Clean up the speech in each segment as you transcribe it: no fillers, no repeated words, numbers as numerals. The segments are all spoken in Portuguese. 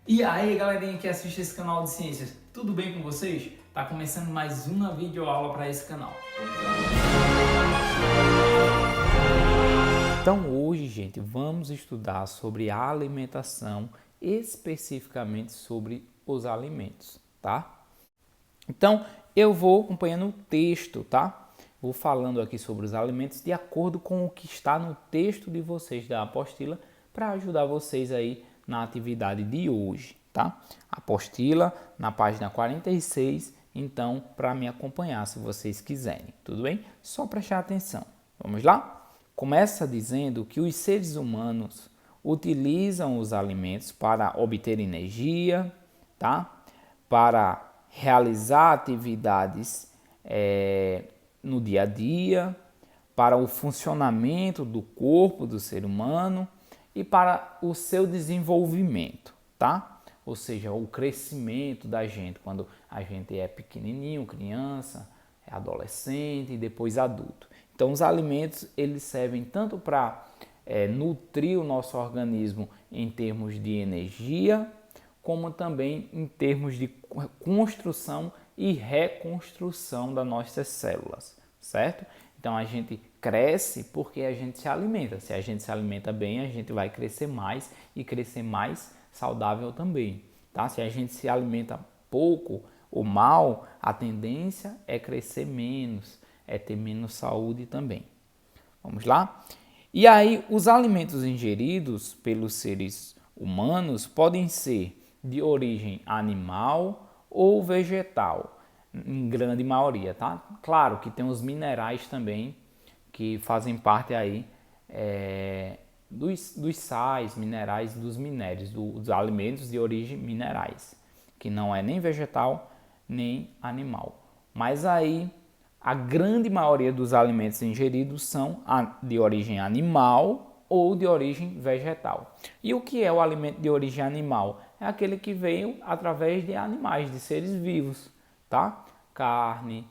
E aí, galerinha que assiste esse canal de ciências, tudo bem com vocês? Tá começando mais uma videoaula para esse canal. Então hoje, gente, vamos estudar sobre a alimentação, especificamente sobre os alimentos, tá? Então eu vou acompanhando o texto, tá? Vou falando aqui sobre os alimentos de acordo com o que está no texto de vocês da apostila para ajudar vocês aí na atividade de hoje, tá? Apostila na página 46, então para me acompanhar se vocês quiserem, tudo bem? Só prestar atenção. Vamos lá? Começa dizendo que os seres humanos utilizam os alimentos para obter energia, tá? Para realizar atividades no dia a dia, para o funcionamento do corpo do ser humano e para o seu desenvolvimento, tá? Ou seja, o crescimento da gente, quando a gente é pequenininho, criança, é adolescente e depois adulto. Então, os alimentos, eles servem tanto para nutrir o nosso organismo em termos de energia, como também em termos de construção e reconstrução das nossas células, certo? Então a gente cresce porque a gente se alimenta. Se a gente se alimenta bem, a gente vai crescer mais e crescer mais saudável também, tá? Se a gente se alimenta pouco ou mal, a tendência é crescer menos, é ter menos saúde também. Vamos lá? E aí, os alimentos ingeridos pelos seres humanos podem ser de origem animal ou vegetal, em grande maioria, tá? Claro que tem os minerais também que fazem parte aí dos sais, minerais, dos minérios, dos alimentos de origem minerais, que não é nem vegetal nem animal. Mas aí a grande maioria dos alimentos ingeridos são de origem animal ou de origem vegetal. E o que é o alimento de origem animal? É aquele que veio através de animais, de seres vivos, tá? Carne,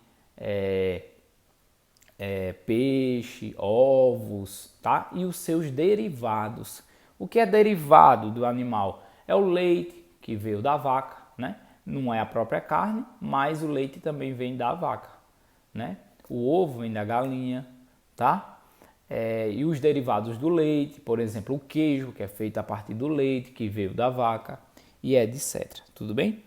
peixe, ovos, tá? E os seus derivados. O que é derivado do animal? É o leite, que veio da vaca, né? Não é a própria carne, mas o leite também vem da vaca, né? O ovo vem da galinha, tá? E os derivados do leite, por exemplo, o queijo, que é feito a partir do leite, que veio da vaca, e etc. Tudo bem?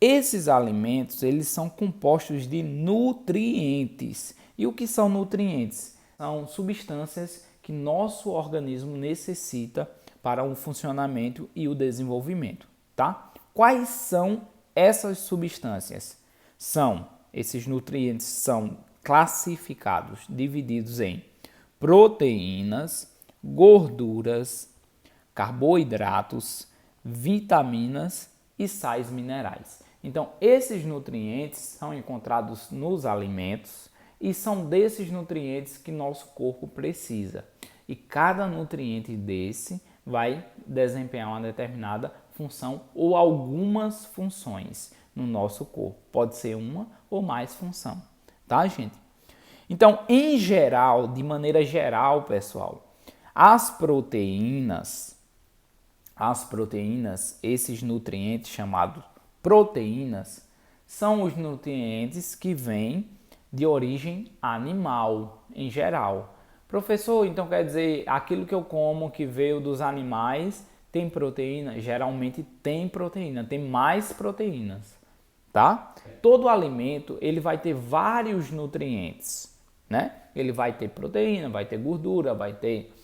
Esses alimentos, eles são compostos de nutrientes. E o que são nutrientes? São substâncias que nosso organismo necessita para o funcionamento e o desenvolvimento, tá? Quais são essas substâncias? Esses nutrientes são classificados, divididos em proteínas, gorduras, carboidratos, vitaminas e sais minerais. Então, esses nutrientes são encontrados nos alimentos e são desses nutrientes que nosso corpo precisa. E cada nutriente desse vai desempenhar uma determinada função ou algumas funções no nosso corpo. Pode ser uma ou mais função, tá, gente? Então, em geral, de maneira geral, pessoal, as proteínas, esses nutrientes chamados proteínas, são os nutrientes que vêm de origem animal, em geral. Professor, então quer dizer, aquilo que eu como que veio dos animais tem proteína? Geralmente tem proteína, tem mais proteínas, tá? Todo alimento, ele vai ter vários nutrientes, né? Ele vai ter proteína, vai ter gordura, vai ter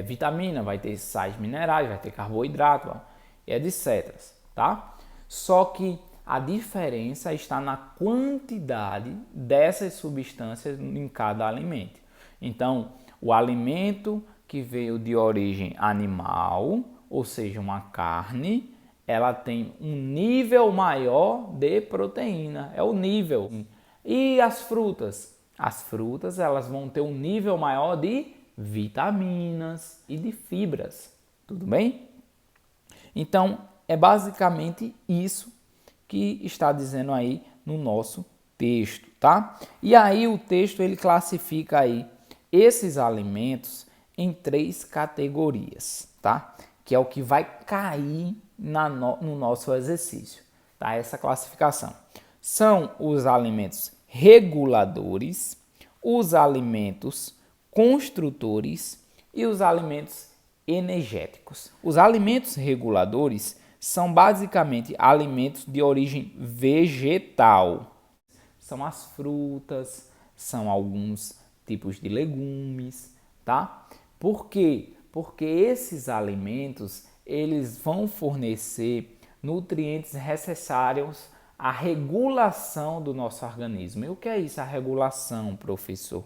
vitamina, vai ter sais minerais, vai ter carboidrato, etc, tá? Só que a diferença está na quantidade dessas substâncias em cada alimento. Então, o alimento que veio de origem animal, ou seja, uma carne, ela tem um nível maior de proteína, é o nível. E as frutas? As frutas, elas vão ter um nível maior de vitaminas e de fibras, tudo bem? Então, é basicamente isso que está dizendo aí no nosso texto, tá? E aí o texto ele classifica aí esses alimentos em 3 categorias, tá? que é o que vai cair no nosso exercício, tá? Essa classificação. São os alimentos reguladores, os alimentos construtores e os alimentos energéticos. Os alimentos reguladores são basicamente alimentos de origem vegetal. São as frutas, são alguns tipos de legumes, tá? Por quê? Porque esses alimentos, eles vão fornecer nutrientes necessários à regulação do nosso organismo. E o que é isso, a regulação, professor?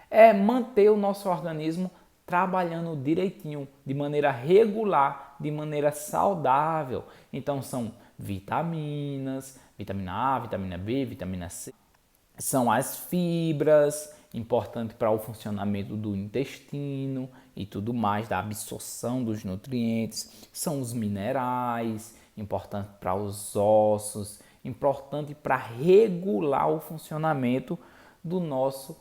É manter o nosso organismo trabalhando direitinho, de maneira regular, de maneira saudável. Então são vitaminas, vitamina A, vitamina B, vitamina C. São as fibras, importante para o funcionamento do intestino e tudo mais, da absorção dos nutrientes. São os minerais, importante para os ossos, importante para regular o funcionamento do nosso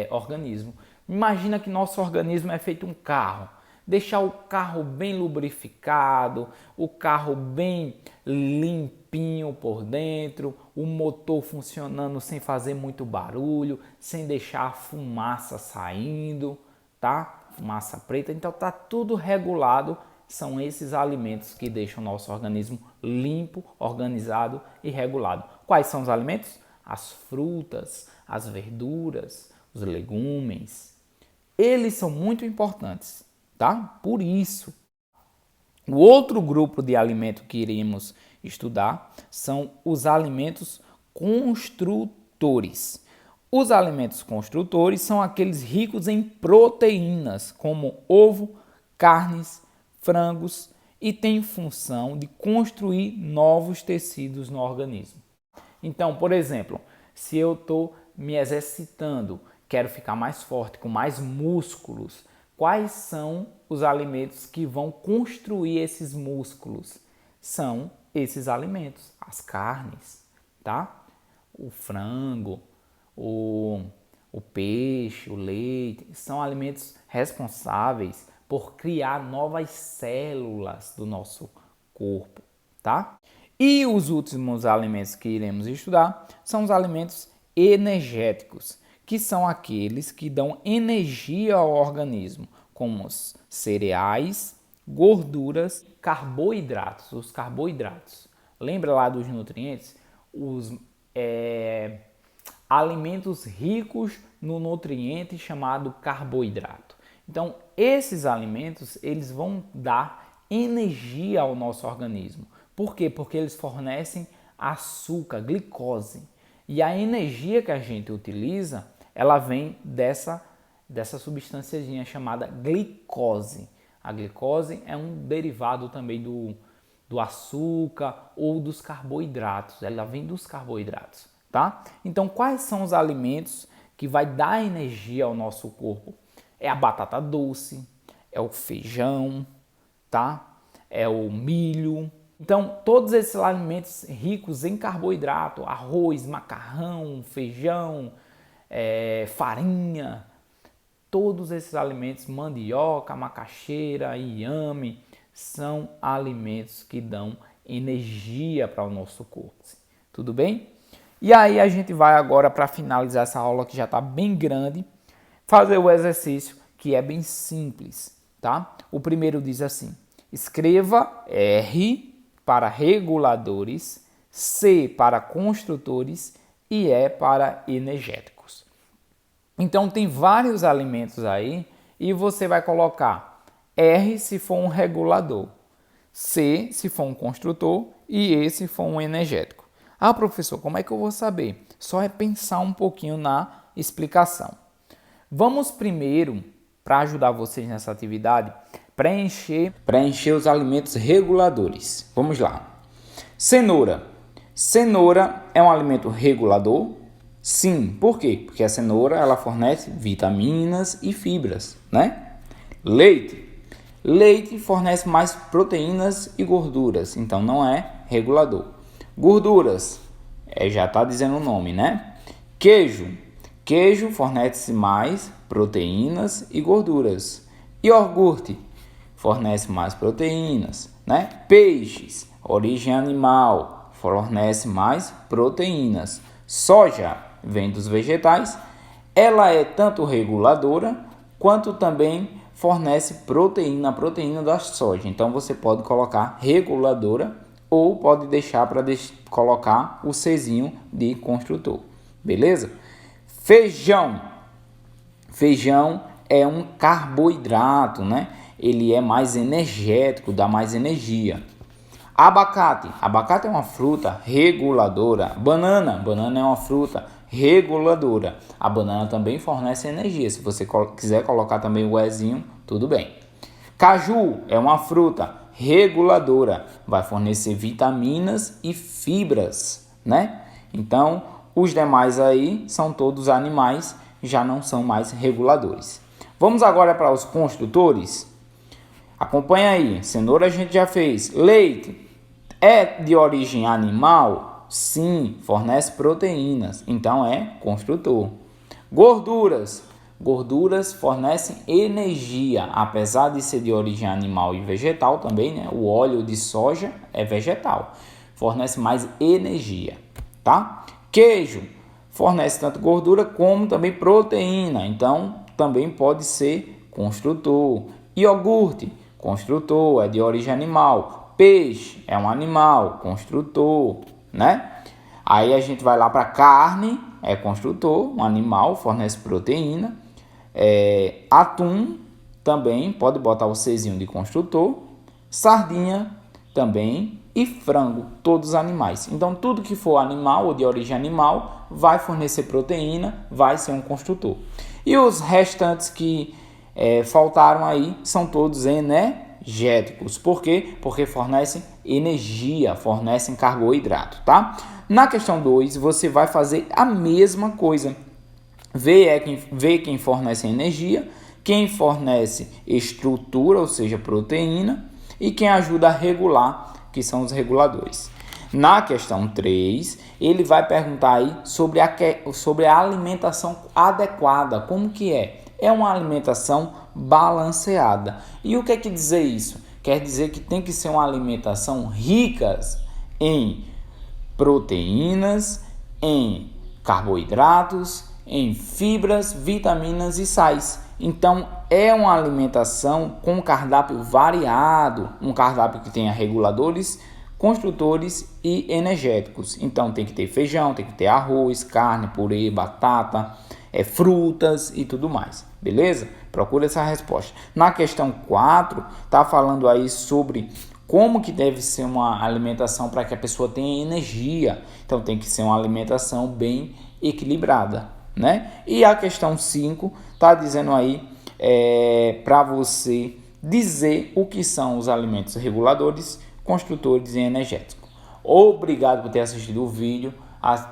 organismo. Imagina que nosso organismo é feito um carro. Deixar o carro bem lubrificado, o carro bem limpinho por dentro, o motor funcionando sem fazer muito barulho, sem deixar a fumaça saindo, tá? Fumaça preta. Então tá tudo regulado. São esses alimentos que deixam o nosso organismo limpo, organizado e regulado. Quais são os alimentos? As frutas, as verduras, os legumes. Eles são muito importantes, tá? Por isso, o outro grupo de alimento que iremos estudar são os alimentos construtores. Os alimentos construtores são aqueles ricos em proteínas, como ovo, carnes, frangos, e têm função de construir novos tecidos no organismo. Então, por exemplo, se eu estou me exercitando, quero ficar mais forte, com mais músculos, quais são os alimentos que vão construir esses músculos? São esses alimentos, as carnes, tá? O frango, o peixe, o leite, são alimentos responsáveis por criar novas células do nosso corpo, tá? E os últimos alimentos que iremos estudar são os alimentos energéticos, que são aqueles que dão energia ao organismo, como os cereais, gorduras, carboidratos. Os carboidratos, lembra lá dos nutrientes? Os alimentos ricos no nutriente chamado carboidrato. Então, esses alimentos, eles vão dar energia ao nosso organismo. Por quê? Porque eles fornecem açúcar, glicose. E a energia que a gente utiliza, ela vem dessa substânciazinha chamada glicose. A glicose é um derivado também do açúcar ou dos carboidratos. Ela vem dos carboidratos, tá? Então, quais são os alimentos que vai dar energia ao nosso corpo? É a batata doce, é o feijão, tá? É o milho. Então, todos esses alimentos ricos em carboidrato, arroz, macarrão, feijão, farinha, todos esses alimentos, mandioca, macaxeira, inhame, são alimentos que dão energia para o nosso corpo. Tudo bem? E aí a gente vai agora, para finalizar essa aula que já está bem grande, fazer o exercício que é bem simples, tá? O primeiro diz assim: escreva R para reguladores, C para construtores e E para energéticos. Então tem vários alimentos aí e você vai colocar R se for um regulador, C se for um construtor e E se for um energético. Ah, professor, como é que eu vou saber? Só é pensar um pouquinho na explicação. Vamos primeiro, para ajudar vocês nessa atividade, preencher os alimentos reguladores. Vamos lá. Cenoura. Cenoura é um alimento regulador? Sim. Por quê? Porque a cenoura ela fornece vitaminas e fibras, né? Leite. Leite fornece mais proteínas e gorduras, então não é regulador. Gorduras, já está dizendo o nome, né? Queijo. Queijo fornece mais proteínas e gorduras. Iogurte. fornece mais proteínas, né? Peixes, origem animal, fornece mais proteínas. Soja vem dos vegetais, ela é tanto reguladora quanto também fornece proteína, a proteína da soja. Então você pode colocar reguladora ou pode deixar para colocar o Czinho de construtor, beleza? Feijão. Feijão é um carboidrato, né? Ele é mais energético, dá mais energia. Abacate. Abacate é uma fruta reguladora. Banana. Banana é uma fruta reguladora. A banana também fornece energia. Se você quiser colocar também o Ezinho, tudo bem. Caju é uma fruta reguladora. Vai fornecer vitaminas e fibras, né? Então, os demais aí são todos animais, já não são mais reguladores. Vamos agora para os construtores. Acompanha aí. Cenoura a gente já fez. Leite é de origem animal? Sim, fornece proteínas, então é construtor. Gorduras. Gorduras fornecem energia, apesar de ser de origem animal e vegetal também, né? O óleo de soja é vegetal, fornece mais energia, tá? Queijo fornece tanto gordura como também proteína, então também pode ser construtor. Iogurte, construtor, é de origem animal. Peixe é um animal, construtor, né? Aí a gente vai lá para carne, é construtor, um animal, fornece proteína. Atum também, pode botar o Czinho de construtor. Sardinha também. E frango, todos animais. Então, tudo que for animal ou de origem animal vai fornecer proteína, vai ser um construtor. E os restantes que faltaram aí são todos energéticos. Por quê? Porque fornecem energia, fornecem carboidrato, tá? Na questão 2, você vai fazer a mesma coisa. Vê quem fornece energia, quem fornece estrutura, ou seja, proteína, e quem ajuda a regular, que são os reguladores. Na questão 3, ele vai perguntar aí sobre a alimentação adequada. Como que é? É uma alimentação balanceada. E o que quer dizer isso? Quer dizer que tem que ser uma alimentação rica em proteínas, em carboidratos, em fibras, vitaminas e sais. Então, é uma alimentação com cardápio variado, um cardápio que tenha reguladores, construtores e energéticos. Então, tem que ter feijão, tem que ter arroz, carne, purê, batata, frutas e tudo mais, beleza? Procura essa resposta. Na questão 4, tá falando aí sobre como que deve ser uma alimentação para que a pessoa tenha energia. Então, tem que ser uma alimentação bem equilibrada, né? E a questão 5 tá dizendo aí para você dizer o que são os alimentos reguladores, construtores e energéticos. Obrigado por ter assistido o vídeo.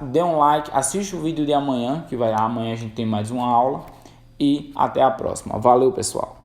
Dê um like, assiste o vídeo de amanhã, amanhã a gente tem mais uma aula, e até a próxima. Valeu, pessoal!